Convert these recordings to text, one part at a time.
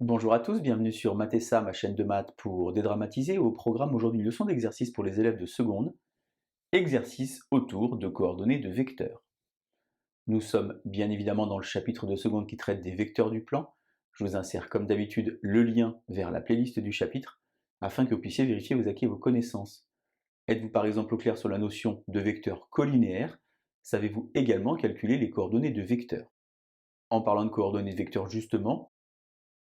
Bonjour à tous, bienvenue sur Mathessa, ma chaîne de maths pour dédramatiser. Au programme aujourd'hui une leçon d'exercice pour les élèves de seconde, exercice autour de coordonnées de vecteurs. Nous sommes bien évidemment dans le chapitre de seconde qui traite des vecteurs du plan. Je vous insère comme d'habitude le lien vers la playlist du chapitre afin que vous puissiez vérifier vos acquis et vos connaissances. Êtes-vous par exemple au clair sur la notion de vecteur collinéaire? Savez-vous également calculer les coordonnées de vecteurs? En parlant de coordonnées de vecteurs justement,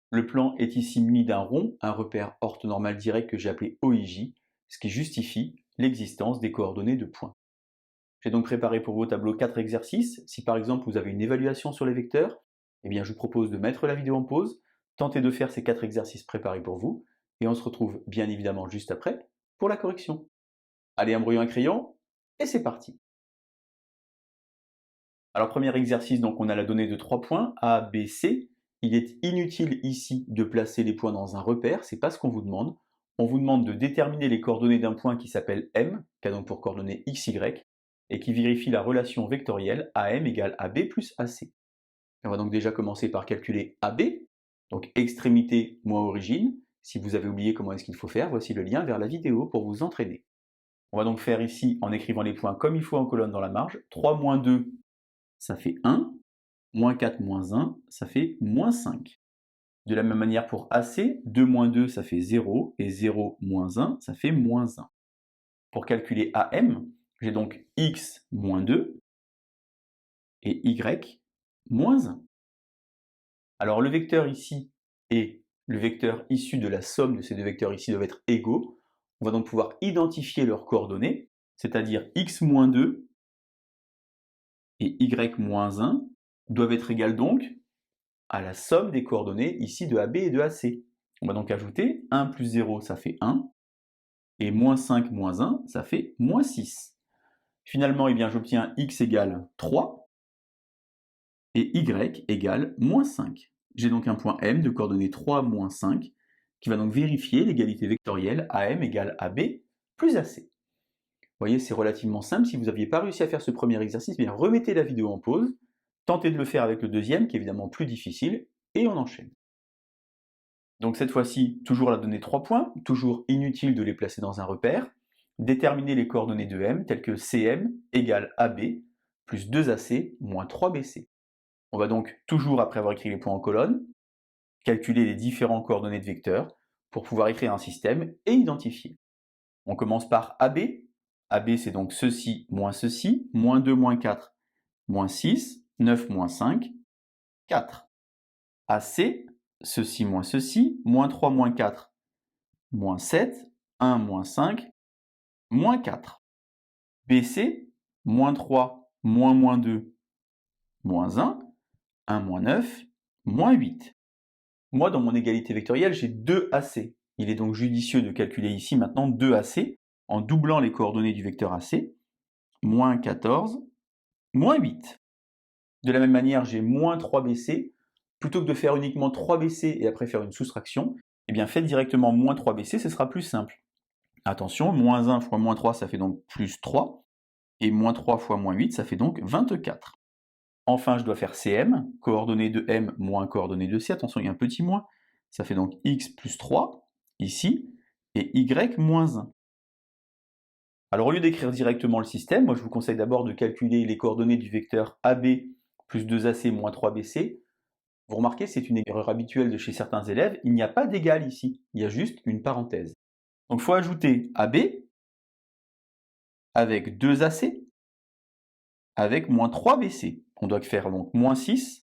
le plan est ici muni d'un rond, un repère orthonormal direct que j'ai appelé OIJ, ce qui justifie l'existence des coordonnées de points. J'ai donc préparé pour vous au tableau 4 exercices. Si par exemple vous avez une évaluation sur les vecteurs, eh bien je vous propose de mettre la vidéo en pause, tentez de faire ces 4 exercices préparés pour vous, et on se retrouve bien évidemment juste après pour la correction. Allez, un brouillon, un crayon, et c'est parti. Alors premier exercice, donc on a la donnée de 3 points, A, B, C. Il est inutile ici de placer les points dans un repère, c'est pas ce qu'on vous demande. On vous demande de déterminer les coordonnées d'un point qui s'appelle M, qui a donc pour coordonnées x, y, et qui vérifie la relation vectorielle AM égale AB plus AC. On va donc déjà commencer par calculer AB, donc extrémité moins origine. Si vous avez oublié comment est-ce qu'il faut faire, voici le lien vers la vidéo pour vous entraîner. On va donc faire ici, en écrivant les points comme il faut en colonne dans la marge, 3 moins 2, ça fait 1, moins 4 moins 1, ça fait moins 5. De la même manière pour AC, 2 moins 2, ça fait 0, et 0 moins 1, ça fait moins 1. Pour calculer AM, j'ai donc x moins 2 et y moins 1. Alors le vecteur ici et le vecteur issu de la somme de ces deux vecteurs ici doivent être égaux. On va donc pouvoir identifier leurs coordonnées, c'est-à-dire x moins 2 et y moins 1 doivent être égales donc à la somme des coordonnées ici de AB et de AC. On va donc ajouter 1 plus 0, ça fait 1, et moins 5 moins 1, ça fait moins 6. Finalement, eh bien, j'obtiens x égale 3, et y égale moins 5. J'ai donc un point M de coordonnées 3, moins 5, qui va donc vérifier l'égalité vectorielle AM égale AB plus AC. Vous voyez, c'est relativement simple. Si vous n'aviez pas réussi à faire ce premier exercice, eh bien remettez la vidéo en pause, tentez de le faire avec le deuxième, qui est évidemment plus difficile, et on enchaîne. Donc cette fois-ci, toujours la donnée 3 points, toujours inutile de les placer dans un repère. Déterminer les coordonnées de M, telles que CM égale AB plus 2AC moins 3BC. On va donc, toujours après avoir écrit les points en colonne, calculer les différents coordonnées de vecteurs pour pouvoir écrire un système et identifier. On commence par AB. AB, c'est donc ceci, moins 2, moins 4, moins 6, 9, moins 5, 4. AC, ceci, moins 3, moins 4, moins 7, 1, moins 5, moins 4. BC, moins 3, moins 2, moins 1, 1 moins 9, moins 8. Moi, dans mon égalité vectorielle, j'ai 2 AC. Il est donc judicieux de calculer ici maintenant 2 AC en doublant les coordonnées du vecteur AC, moins 14, moins 8. De la même manière, j'ai moins 3BC. Plutôt que de faire uniquement 3BC et après faire une soustraction, eh bien faites directement moins 3BC, ce sera plus simple. Attention, moins 1 fois moins 3, ça fait donc plus 3, et moins 3 fois moins 8, ça fait donc 24. Enfin, je dois faire CM, coordonnées de M moins coordonnées de C, attention, il y a un petit moins, ça fait donc x plus 3, ici, et y moins 1. Alors au lieu d'écrire directement le système, moi je vous conseille d'abord de calculer les coordonnées du vecteur AB plus 2AC moins 3BC. Vous remarquez, c'est une erreur habituelle de chez certains élèves, il n'y a pas d'égal ici, il y a juste une parenthèse. Donc il faut ajouter AB avec 2AC avec moins 3BC. On doit faire donc moins 6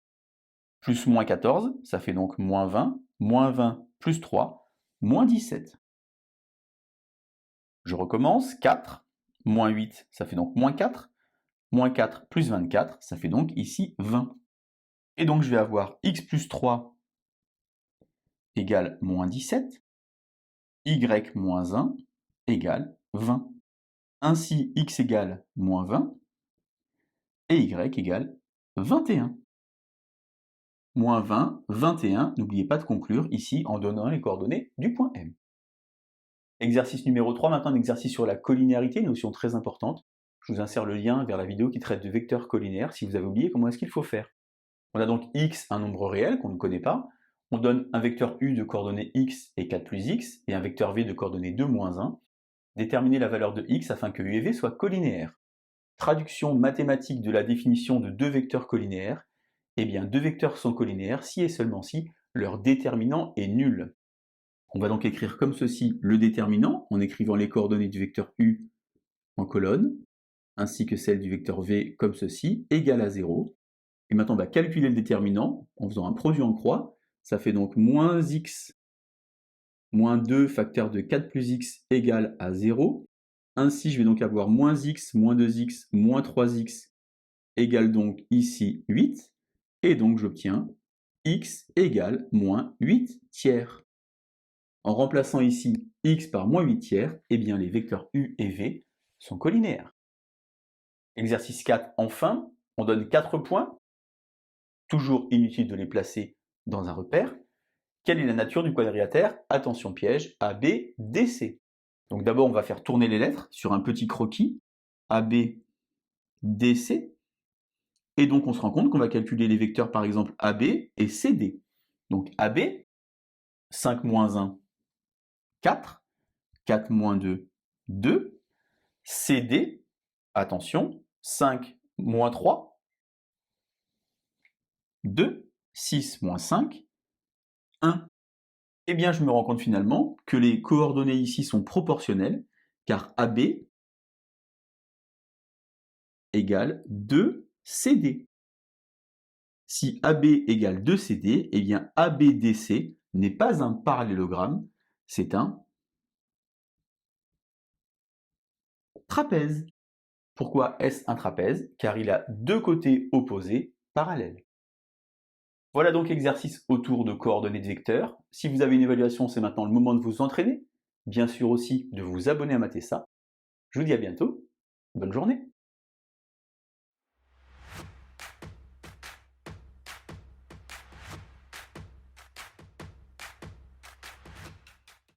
plus moins 14, ça fait donc moins 20 plus 3, moins 17. Je recommence, 4, moins 8, ça fait donc moins 4 plus 24, ça fait donc ici 20. Et donc je vais avoir x plus 3 égale moins 17, y moins 1 égale 20. Ainsi, x égale moins 20 et y égale 21. Moins 20, 21, n'oubliez pas de conclure ici en donnant les coordonnées du point M. Exercice numéro 3, maintenant un exercice sur la collinéarité, une notion très importante. Je vous insère le lien vers la vidéo qui traite de vecteurs collinaires si vous avez oublié comment est-ce qu'il faut faire. On a donc x, un nombre réel qu'on ne connaît pas, On donne un vecteur U de coordonnées x et 4 plus x, et un vecteur V de coordonnées 2, moins 1. Déterminer la valeur de x afin que U et V soient collinéaires. Traduction mathématique de la définition de deux vecteurs collinéaires. Eh bien, deux vecteurs sont collinéaires si et seulement si leur déterminant est nul. On va donc écrire comme ceci le déterminant, en écrivant les coordonnées du vecteur U en colonne, ainsi que celles du vecteur V comme ceci, égale à 0. Et maintenant, on va calculer le déterminant en faisant un produit en croix. Ça fait donc moins x moins 2 facteur de 4 plus x égale à 0. Ainsi, je vais donc avoir moins x, moins 2x, moins 3x égale donc ici 8. Et donc j'obtiens x égale moins 8 tiers. En remplaçant ici x par moins 8 tiers, eh bien les vecteurs u et v sont collinéaires. Exercice 4, enfin, on donne 4 points. Toujours inutile de les placer dans un repère. Quelle est la nature du quadrilatère? Attention piège, ABDC. Donc d'abord, on va faire tourner les lettres sur un petit croquis, ABDC. Et donc, on se rend compte qu'on va calculer les vecteurs, par exemple, AB et CD. Donc AB, 5 moins 1, 4. 4 moins 2, 2. CD, attention, 5 moins 3, 2. 6 moins 5, 1. Eh bien, je me rends compte finalement que les coordonnées ici sont proportionnelles, car AB égale 2CD. Si AB égale 2CD, eh bien ABDC n'est pas un parallélogramme, c'est un trapèze. Pourquoi est-ce un trapèze? Car il a deux côtés opposés parallèles. Voilà donc l'exercice autour de coordonnées de vecteurs. Si vous avez une évaluation, c'est maintenant le moment de vous entraîner. Bien sûr aussi de vous abonner à Mathessa. Je vous dis à bientôt. Bonne journée.